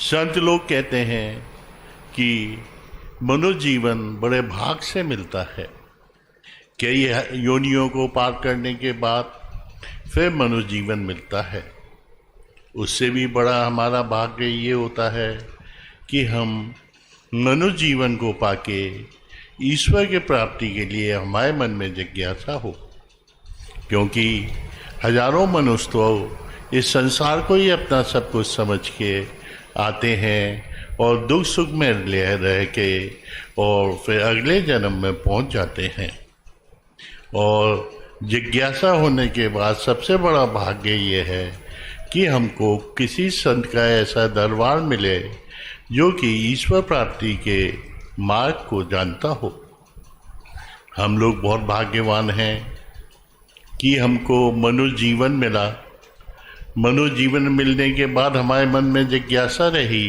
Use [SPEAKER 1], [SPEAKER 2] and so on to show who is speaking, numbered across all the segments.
[SPEAKER 1] संत लोग कहते हैं कि मनुष्य जीवन बड़े भाग से मिलता है। कई योनियों को पार करने के बाद फिर मनुष्य जीवन मिलता है। उससे भी बड़ा हमारा भाग्य ये होता है कि हम मनुष्य जीवन को पाके ईश्वर की प्राप्ति के लिए हमारे मन में जिज्ञासा हो, क्योंकि हजारों मनुष्य तो इस संसार को ही अपना सब कुछ समझ के आते हैं और दुख सुख में रह के और फिर अगले जन्म में पहुंच जाते हैं। और जिज्ञासा होने के बाद सबसे बड़ा भाग्य ये है कि हमको किसी संत का ऐसा दरबार मिले जो कि ईश्वर प्राप्ति के मार्ग को जानता हो। हम लोग बहुत भाग्यवान हैं कि हमको मनुष्य जीवन मिला। मनुष्य जीवन मिलने के बाद हमारे मन में जिज्ञासा रही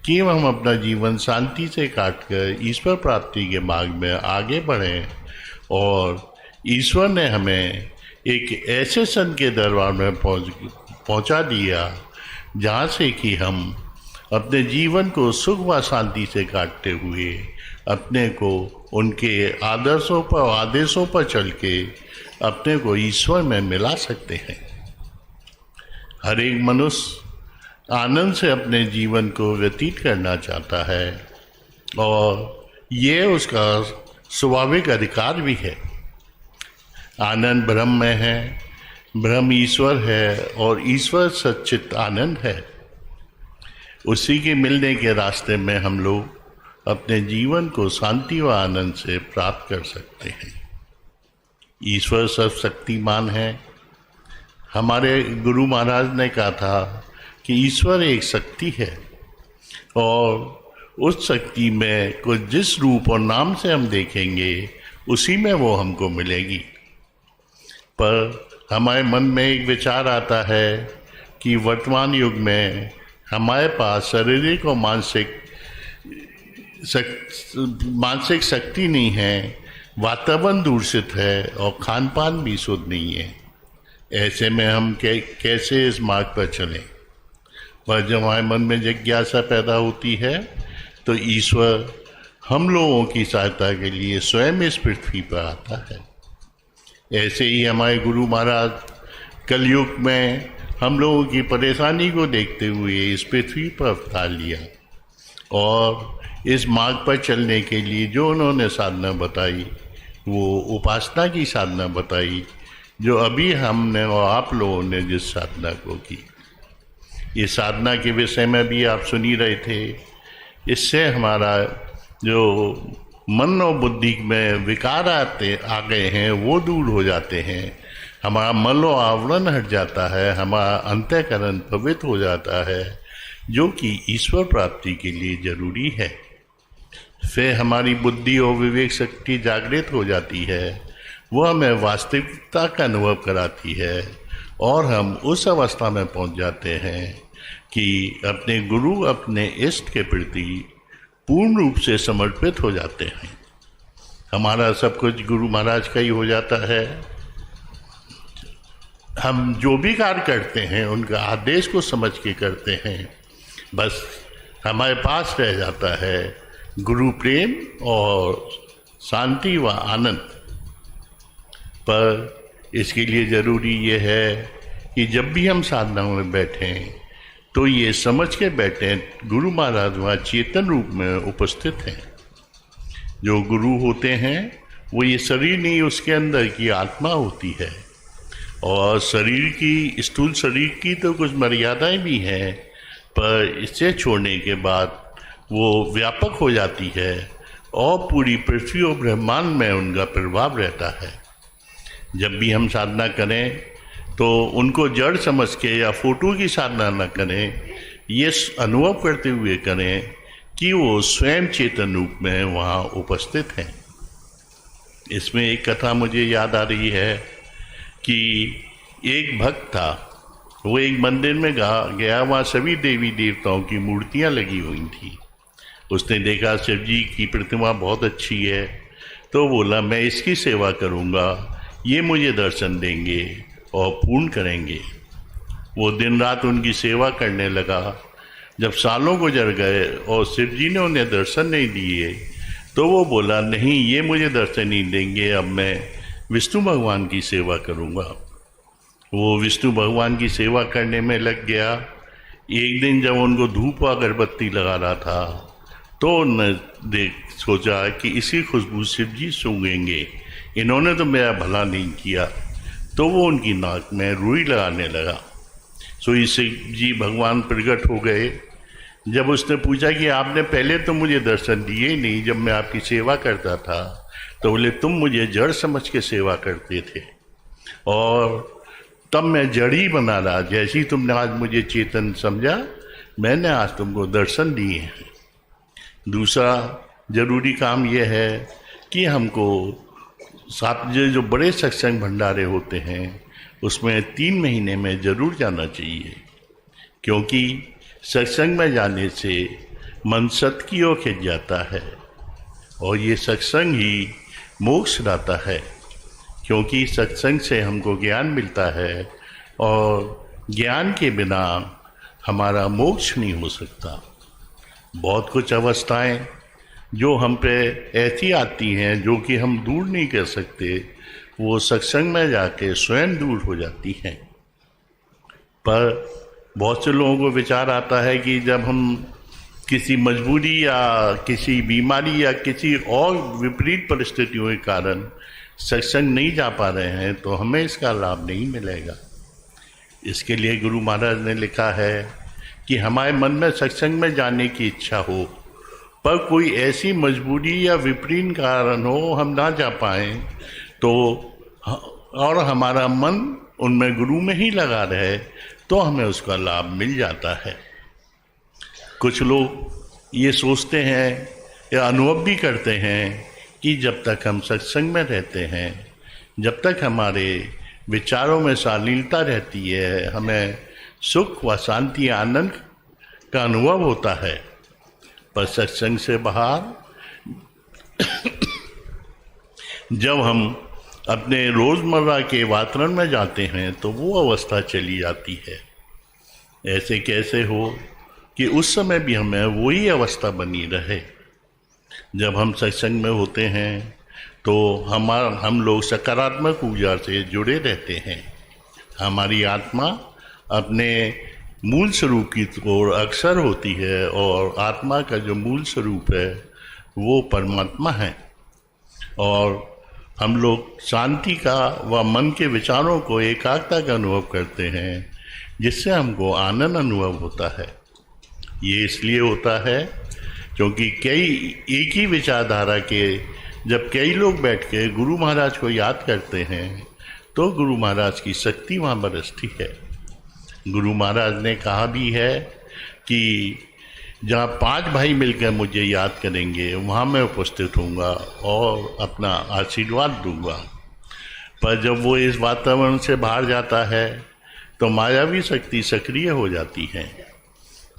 [SPEAKER 1] कि हम अपना जीवन शांति से काटकर ईश्वर प्राप्ति के मार्ग में आगे बढ़ें, और ईश्वर ने हमें एक ऐसे संत के दरबार में पहुंचा दिया जहाँ से कि हम अपने जीवन को सुख व शांति से काटते हुए अपने को उनके आदर्शों पर आदेशों पर चल के अपने को ईश्वर में मिला सकते हैं। हर एक मनुष्य आनंद से अपने जीवन को व्यतीत करना चाहता है और ये उसका स्वाभाविक अधिकार भी है। आनंद ब्रह्म में है, ब्रह्म ईश्वर है और ईश्वर सच्चित आनंद है। उसी के मिलने के रास्ते में हम लोग अपने जीवन को शांति व आनंद से प्राप्त कर सकते हैं। ईश्वर सर्वशक्तिमान है। हमारे गुरु महाराज ने कहा था कि ईश्वर एक शक्ति है और उस शक्ति में को जिस रूप और नाम से हम देखेंगे उसी में वो हमको मिलेगी। पर हमारे मन में एक विचार आता है कि वर्तमान युग में हमारे पास शारीरिक और मानसिक शक्ति नहीं है, वातावरण दूषित है और खान पान भी शुद्ध नहीं है। ऐसे में हम कैसे इस मार्ग पर चलें? पर जब हमारे मन में जिज्ञासा पैदा होती है तो ईश्वर हम लोगों की सहायता के लिए स्वयं इस पृथ्वी पर आता है। ऐसे ही हमारे गुरु महाराज कलयुग में हम लोगों की परेशानी को देखते हुए इस पृथ्वी पर अवतार लिया और इस मार्ग पर चलने के लिए जो उन्होंने साधना बताई वो उपासना की साधना बताई, जो अभी हमने और आप लोगों ने जिस साधना को की। इस साधना के विषय में भी आप सुन ही रहे थे। इससे हमारा जो मन और बुद्धि में विकार आ गए हैं वो दूर हो जाते हैं, हमारा मल और आवरण हट जाता है, हमारा अंतःकरण पवित्र हो जाता है, जो कि ईश्वर प्राप्ति के लिए जरूरी है। फिर हमारी बुद्धि और विवेक शक्ति जागृत हो जाती है, वो हमें वास्तविकता का अनुभव कराती है और हम उस अवस्था में पहुंच जाते हैं कि अपने गुरु अपने इष्ट के प्रति पूर्ण रूप से समर्पित हो जाते हैं। हमारा सब कुछ गुरु महाराज का ही हो जाता है। हम जो भी कार्य करते हैं उनका आदेश को समझ के करते हैं, बस हमारे पास रह जाता है गुरु प्रेम और शांति व आनंद। पर इसके लिए ज़रूरी ये है कि जब भी हम साधना में बैठें तो ये समझ के बैठें गुरु महाराज वहाँ चेतन रूप में उपस्थित हैं। जो गुरु होते हैं वो ये शरीर नहीं, उसके अंदर की आत्मा होती है और शरीर की, स्थूल शरीर की तो कुछ मर्यादाएं भी हैं, पर इसे छोड़ने के बाद वो व्यापक हो जाती है और पूरी पृथ्वी और ब्रह्मांड में उनका प्रभाव रहता है। जब भी हम साधना करें तो उनको जड़ समझ के या फोटो की साधना न करें, ये अनुभव करते हुए करें कि वो स्वयं चेतन रूप में वहाँ उपस्थित हैं। इसमें एक कथा मुझे याद आ रही है कि एक भक्त था, वो एक मंदिर में गया, वहाँ सभी देवी देवताओं की मूर्तियाँ लगी हुई थी। उसने देखा शिव जी की प्रतिमा बहुत अच्छी है, तो बोला मैं इसकी सेवा करूँगा, ये मुझे दर्शन देंगे और पूर्ण करेंगे। वो दिन रात उनकी सेवा करने लगा जब सालों गुजर गए और शिव जी ने उन्हें दर्शन नहीं दिए तो वो बोला, नहीं ये मुझे दर्शन नहीं देंगे, अब मैं विष्णु भगवान की सेवा करूँगा। वो विष्णु भगवान की सेवा करने में लग गया। एक दिन जब उनको धूप अगरबत्ती लगा रहा था तो उन्होंने सोचा कि इसकी खुशबू शिव जी सूंघेंगे, इन्होंने तो मेरा भला नहीं किया, तो वो उनकी नाक में रुई लगाने लगा। सो शिव जी भगवान प्रकट हो गए। जब उसने पूछा कि आपने पहले तो मुझे दर्शन दिए ही नहीं जब मैं आपकी सेवा करता था, तो बोले तुम मुझे जड़ समझ के सेवा करते थे और तब मैं जड़ ही बना रहा, जैसे ही तुमने आज मुझे चेतन समझा मैंने आज तुमको दर्शन दिए हैं। दूसरा जरूरी काम यह है कि हमको जो बड़े सत्संग भंडारे होते हैं उसमें 3 महीने में ज़रूर जाना चाहिए, क्योंकि सत्संग में जाने से मन सत की ओर खिंच जाता है और ये सत्संग ही मोक्ष लाता है, क्योंकि सत्संग से हमको ज्ञान मिलता है और ज्ञान के बिना हमारा मोक्ष नहीं हो सकता। बहुत कुछ अवस्थाएं जो हम पे ऐसी आती हैं जो कि हम दूर नहीं कर सकते, वो सत्संग में जाके स्वयं दूर हो जाती हैं। पर बहुत से लोगों को विचार आता है कि जब हम किसी मजबूरी या किसी बीमारी या किसी और विपरीत परिस्थितियों के कारण सत्संग नहीं जा पा रहे हैं तो हमें इसका लाभ नहीं मिलेगा। इसके लिए गुरु महाराज ने लिखा है कि हमारे मन में सत्संग में जाने की इच्छा हो, पर कोई ऐसी मजबूरी या विपरीत कारण हो हम ना जा पाएँ तो और हमारा मन उनमें गुरु में ही लगा रहे तो हमें उसका लाभ मिल जाता है। कुछ लोग ये सोचते हैं या अनुभव भी करते हैं कि जब तक हम सत्संग में रहते हैं, जब तक हमारे विचारों में शालीनता रहती है, हमें सुख व शांति आनंद का अनुभव होता है। पर सत्संग से बाहर जब हम अपने रोज़मर्रा के वातावरण में जाते हैं तो वो अवस्था चली जाती है। ऐसे कैसे हो कि उस समय भी हमें वही अवस्था बनी रहे। जब हम सत्संग में होते हैं तो हम लोग सकारात्मक ऊर्जा से जुड़े रहते हैं। हमारी आत्मा अपने मूल स्वरूप की ओर अग्रसर होती है और आत्मा का जो मूल स्वरूप है वो परमात्मा है और हम लोग शांति का व मन के विचारों को एकाग्रता का अनुभव करते हैं, जिससे हमको आनंद अनुभव होता है। ये इसलिए होता है क्योंकि एक ही विचारधारा के जब कई लोग बैठ के गुरु महाराज को याद करते हैं तो गुरु महाराज की शक्ति वहाँ बरसती है। गुरु महाराज ने कहा भी है कि जहाँ 5 भाई मिलकर मुझे याद करेंगे वहाँ मैं उपस्थित होऊंगा और अपना आशीर्वाद दूंगा। पर जब वो इस वातावरण से बाहर जाता है तो मायावी शक्ति सक्रिय हो जाती है।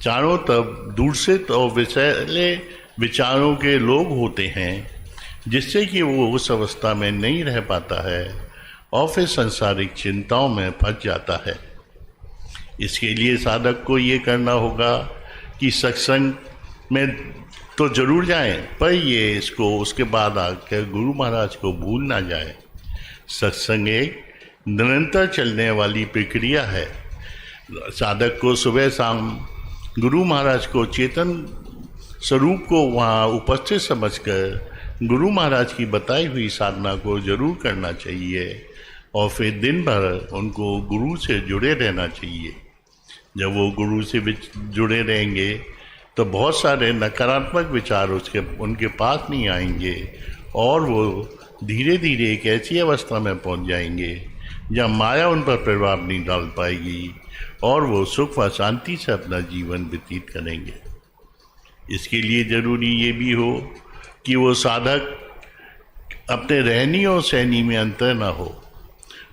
[SPEAKER 1] चारों तरफ दूषित और विषैले विचारों के लोग होते हैं, जिससे कि वो उस अवस्था में नहीं रह पाता है और फिर सांसारिक चिंताओं में फंस जाता है। इसके लिए साधक को ये करना होगा कि सत्संग में तो जरूर जाएं, पर ये इसको उसके बाद आकर गुरु महाराज को भूल ना जाए। सत्संग एक निरंतर चलने वाली प्रक्रिया है। साधक को सुबह शाम गुरु महाराज को चेतन स्वरूप को वहाँ उपस्थित समझकर गुरु महाराज की बताई हुई साधना को जरूर करना चाहिए और फिर दिन भर उनको गुरु से जुड़े रहना चाहिए। जब वो गुरु से जुड़े रहेंगे तो बहुत सारे नकारात्मक विचार उनके पास नहीं आएंगे और वो धीरे धीरे एक ऐसी अवस्था में पहुंच जाएंगे जहाँ माया उन पर प्रभाव नहीं डाल पाएगी और वो सुख व शांति से अपना जीवन व्यतीत करेंगे। इसके लिए ज़रूरी ये भी हो कि वो साधक अपने रहनी और सहनी में अंतर ना हो।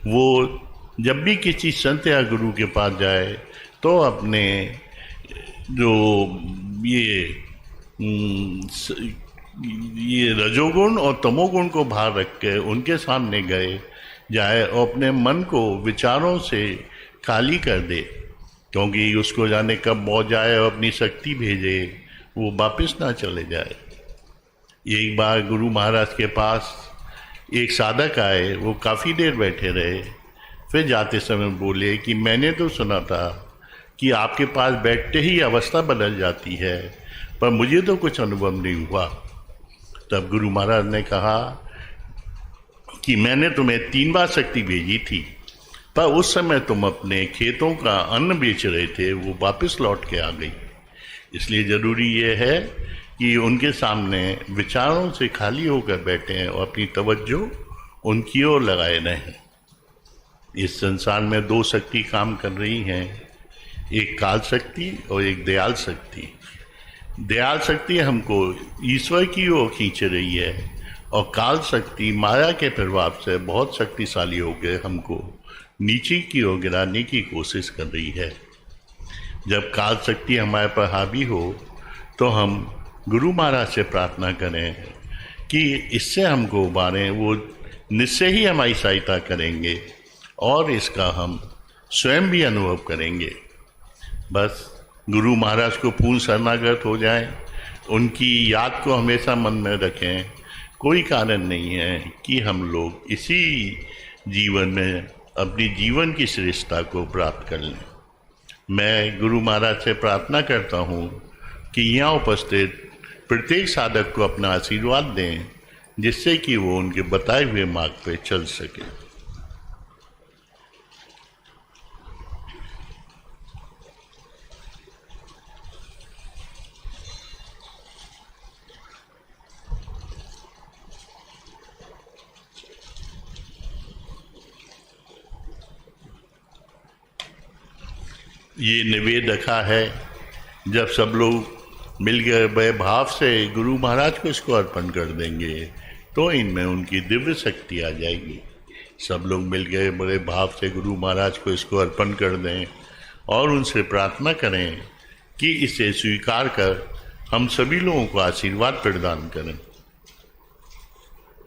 [SPEAKER 1] वो जब भी किसी संत या गुरु के पास जाए तो अपने जो ये रजोगुण और तमोगुण को बाहर रख के उनके सामने गए जाए और अपने मन को विचारों से खाली कर दे। क्योंकि उसको जाने कब मौत आए और अपनी शक्ति भेजे, वो वापस ना चले जाए। एक बार गुरु महाराज के पास एक साधक आए, वो काफ़ी देर बैठे रहे। फिर जाते समय बोले कि मैंने तो सुना था कि आपके पास बैठते ही अवस्था बदल जाती है, पर मुझे तो कुछ अनुभव नहीं हुआ। तब गुरु महाराज ने कहा कि मैंने तुम्हें 3 बार शक्ति भेजी थी, पर उस समय तुम अपने खेतों का अन्न बेच रहे थे, वो वापस लौट के आ गई। इसलिए ज़रूरी ये है कि उनके सामने विचारों से खाली होकर बैठें और अपनी तवज्जो उनकी ओर लगाए रहें। इस संसार में 2 शक्ति काम कर रही हैं, एक काल शक्ति और एक दयाल शक्ति। दयाल शक्ति हमको ईश्वर की ओर खींच रही है और काल शक्ति माया के प्रभाव से बहुत शक्तिशाली होकर हमको नीचे की ओर गिराने की कोशिश कर रही है। जब काल शक्ति हमारे पर हावी हो तो हम गुरु महाराज से प्रार्थना करें कि इससे हमको उबारें। वो निश्चय ही हमारी सहायता करेंगे और इसका हम स्वयं भी अनुभव करेंगे। बस गुरु महाराज को पूर्ण शरणागत हो जाएं, उनकी याद को हमेशा मन में रखें। कोई कारण नहीं है कि हम लोग इसी जीवन में अपनी जीवन की श्रेष्ठता को प्राप्त कर लें। मैं गुरु महाराज से प्रार्थना करता हूँ कि यहाँ उपस्थित प्रत्येक साधक को अपना आशीर्वाद दें, जिससे कि वो उनके बताए हुए मार्ग पर चल सके। ये निवेद रखा है, जब सब लोग मिलकर बड़े भाव से गुरु महाराज को इसको अर्पण कर देंगे तो इनमें उनकी दिव्य शक्ति आ जाएगी। सब लोग मिलकर बड़े भाव से गुरु महाराज को इसको अर्पण कर दें और उनसे प्रार्थना करें कि इसे स्वीकार कर हम सभी लोगों को आशीर्वाद प्रदान करें।